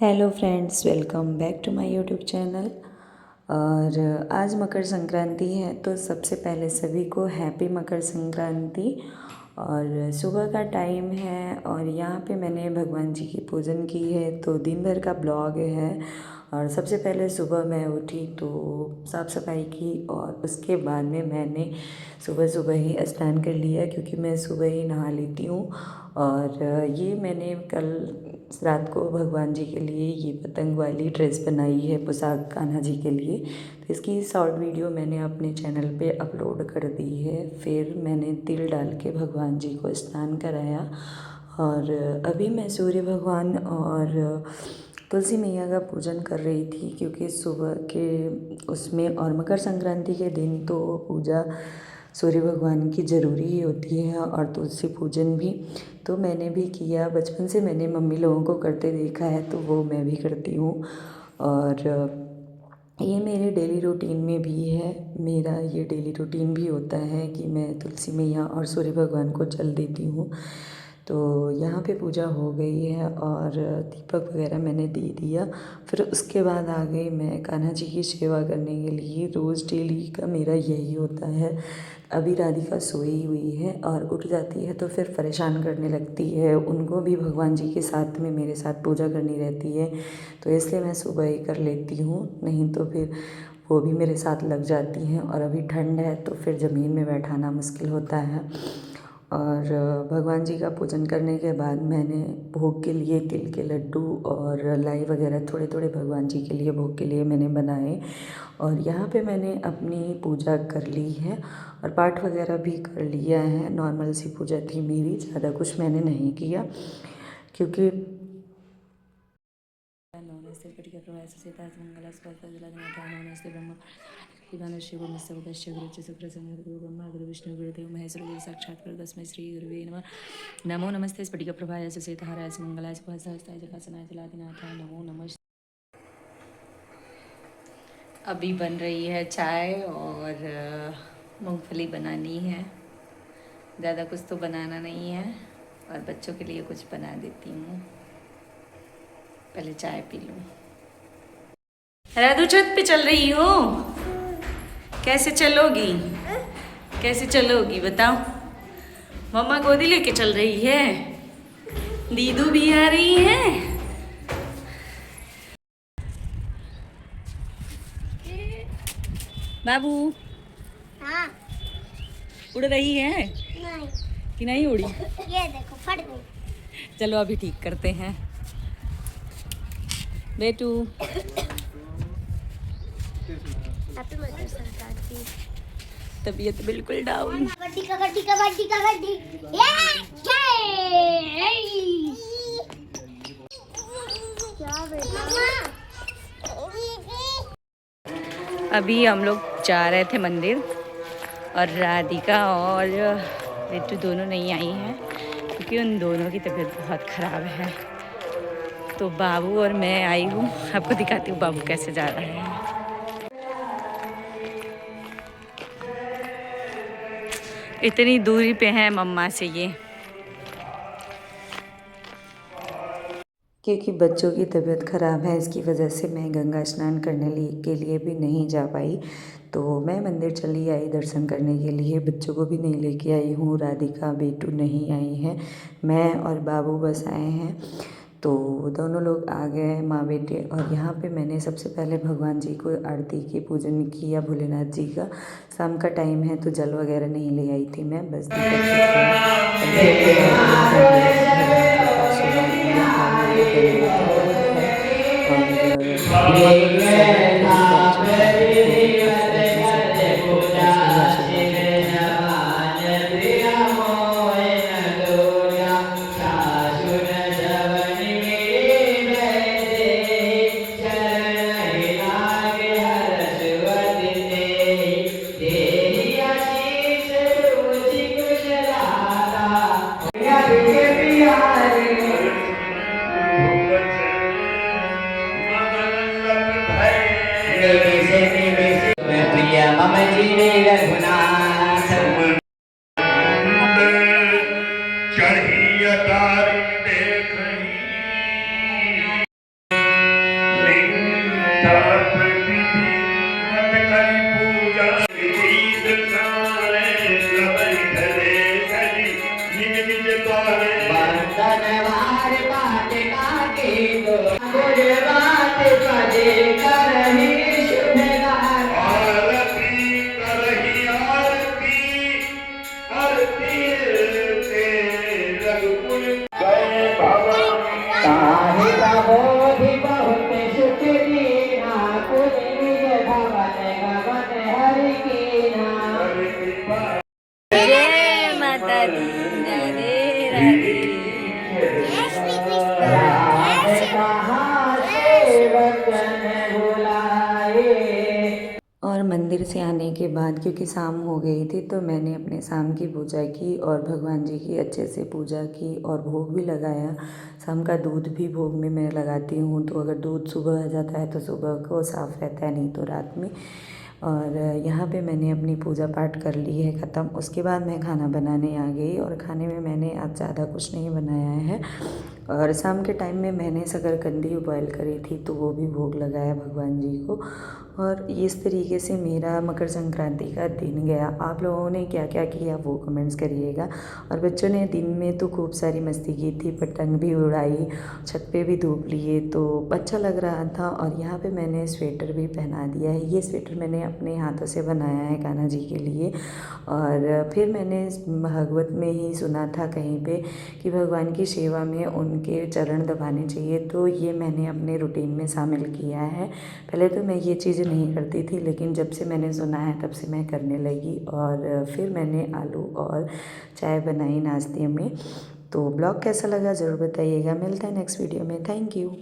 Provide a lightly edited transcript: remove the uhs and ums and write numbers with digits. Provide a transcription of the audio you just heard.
Hello friends, welcome back to my YouTube channel. और आज मकर संक्रांति है, तो सबसे पहले सभी को हैप्पी मकर संक्रांति। और सुबह का टाइम है और यहाँ पे मैंने भगवान जी की पूजन की है, तो दिन भर का ब्लॉग है। और सबसे पहले सुबह मैं उठी तो साफ़ सफाई की और उसके बाद में मैंने सुबह सुबह ही स्नान कर लिया, क्योंकि मैं सुबह ही नहा लेती हूँ। और ये मैंने कल रात को भगवान जी के लिए ये पतंग वाली ड्रेस बनाई है, पोशाक कान्हा जी के लिए। तो इसकी शॉर्ट वीडियो मैंने अपने चैनल पे अपलोड कर दी है। फिर मैंने तिल डाल के भगवान जी को स्नान कराया। और अभी मैं सूर्य भगवान और तुलसी मैया का पूजन कर रही थी, क्योंकि सुबह के उसमें और मकर संक्रांति के दिन तो पूजा सूर्य भगवान की ज़रूरी ही होती है, और तुलसी पूजन भी। तो मैंने भी किया, बचपन से मैंने मम्मी लोगों को करते देखा है, तो वो मैं भी करती हूँ। और ये मेरे डेली रूटीन में भी है। मेरा ये डेली रूटीन भी होता है कि मैं तुलसी मैया और सूर्य भगवान को जल देती हूँ। तो यहाँ पे पूजा हो गई है और दीपक वगैरह मैंने दे दिया। फिर उसके बाद आ गई मैं कान्हा जी की सेवा करने के लिए। रोज़ डेली का मेरा यही होता है। अभी राधिका सोई हुई है और उठ जाती है तो फिर परेशान करने लगती है। उनको भी भगवान जी के साथ में मेरे साथ पूजा करनी रहती है, तो इसलिए मैं सुबह ही कर लेती हूँ, नहीं तो फिर वो भी मेरे साथ लग जाती हैं। और अभी ठंड है तो फिर ज़मीन में बैठाना मुश्किल होता है। और भगवान जी का पूजन करने के बाद मैंने भोग के लिए तिल के लड्डू और लाई वगैरह थोड़े थोड़े भगवान जी के लिए भोग के लिए मैंने बनाए। और यहाँ पे मैंने अपनी पूजा कर ली है और पाठ वगैरह भी कर लिया है। नॉर्मल सी पूजा थी मेरी, ज़्यादा कुछ मैंने नहीं किया, क्योंकि विष्णु गुरुदेव महेश्वर गुरु साक्षात तस्मै श्री गुरुवे नमः। नमो नमस्ते स्फटिक प्रभाय सुचेतहाराय मंगलाय सहस्ताय जटासनाय जलादिनाथाय नमो नमः। अभी बन रही है चाय और मूंगफली बनानी है। ज़्यादा कुछ तो बनाना नहीं है और बच्चों के लिए कुछ बना देती हूँ। पहले चाय पी लूँ। राधू, छत पे चल रही हो? कैसे चलोगी? कैसे चलोगी बताओ? मम्मा गोदी लेके चल रही है। दीदू भी आ रही है। बाबू, हाँ। उड़ रही है नहीं कि नहीं उड़ी? ये देखो फट गई। चलो अभी ठीक करते हैं। बेटू, हैप्पी मकर संक्रांति। तबीयत बिल्कुल डाउन। कबड्डी कबड्डी कबड्डी कबड्डी क्या बेटा? अभी हम लोग जा रहे थे मंदिर और राधिका और बेटू दोनों नहीं आई हैं, क्योंकि उन दोनों की तबीयत बहुत ख़राब है। तो बाबू और मैं आई हूँ। आपको दिखाती हूँ बाबू कैसे जा रहा है। इतनी दूरी पे है मम्मा से ये, क्योंकि बच्चों की तबीयत ख़राब है, इसकी वजह से मैं गंगा स्नान करने के लिए भी नहीं जा पाई। तो मैं मंदिर चली आई दर्शन करने के लिए। बच्चों को भी नहीं लेके आई हूँ। राधिका बेटू नहीं आई हैं, मैं और बाबू बस आए हैं। तो दोनों लोग आ गए माँ बेटे। और यहाँ पे मैंने सबसे पहले भगवान जी को आरती की पूजन किया, भोलेनाथ जी का। शाम का टाइम है तो जल वगैरह नहीं ले आई थी मैं, बस जय माता दी, राधे राधे। जय श्री कृष्ण, जय शिव, और मंदिर से आने के बाद क्योंकि शाम हो गई थी तो मैंने अपने शाम की पूजा की और भगवान जी की अच्छे से पूजा की और भोग भी लगाया। शाम का दूध भी भोग में मैं लगाती हूँ, तो अगर दूध सुबह आ जाता है तो सुबह को साफ़ रहता है, नहीं तो रात में। और यहाँ पे मैंने अपनी पूजा पाठ कर ली है ख़त्म। उसके बाद मैं खाना बनाने आ गई और खाने में मैंने आज ज़्यादा कुछ नहीं बनाया है। और शाम के टाइम में मैंने शकरकंदी बॉयल करी थी तो वो भी भोग लगाया भगवान जी को। और इस तरीके से मेरा मकर संक्रांति का दिन गया। आप लोगों ने क्या क्या किया वो कमेंट्स करिएगा। और बच्चों ने दिन में तो खूब सारी मस्ती की थी, पतंग भी उड़ाई, छत पे भी धूप लिए, तो अच्छा लग रहा था। और यहाँ पे मैंने स्वेटर भी पहना दिया है। ये स्वेटर मैंने अपने हाथों से बनाया है कान्हा जी के लिए। और फिर मैंने भागवत में ही सुना था कहीं पे कि भगवान की सेवा में उनके चरण दबाने चाहिए, तो ये मैंने अपने रूटीन में शामिल किया है। पहले तो मैं ये चीज़ नहीं करती थी, लेकिन जब से मैंने सुना है तब से मैं करने लगी। और फिर मैंने आलू और चाय बनाई नाश्ते में। तो ब्लॉग कैसा लगा ज़रूर बताइएगा। मिलता है नेक्स्ट वीडियो में। Thank you.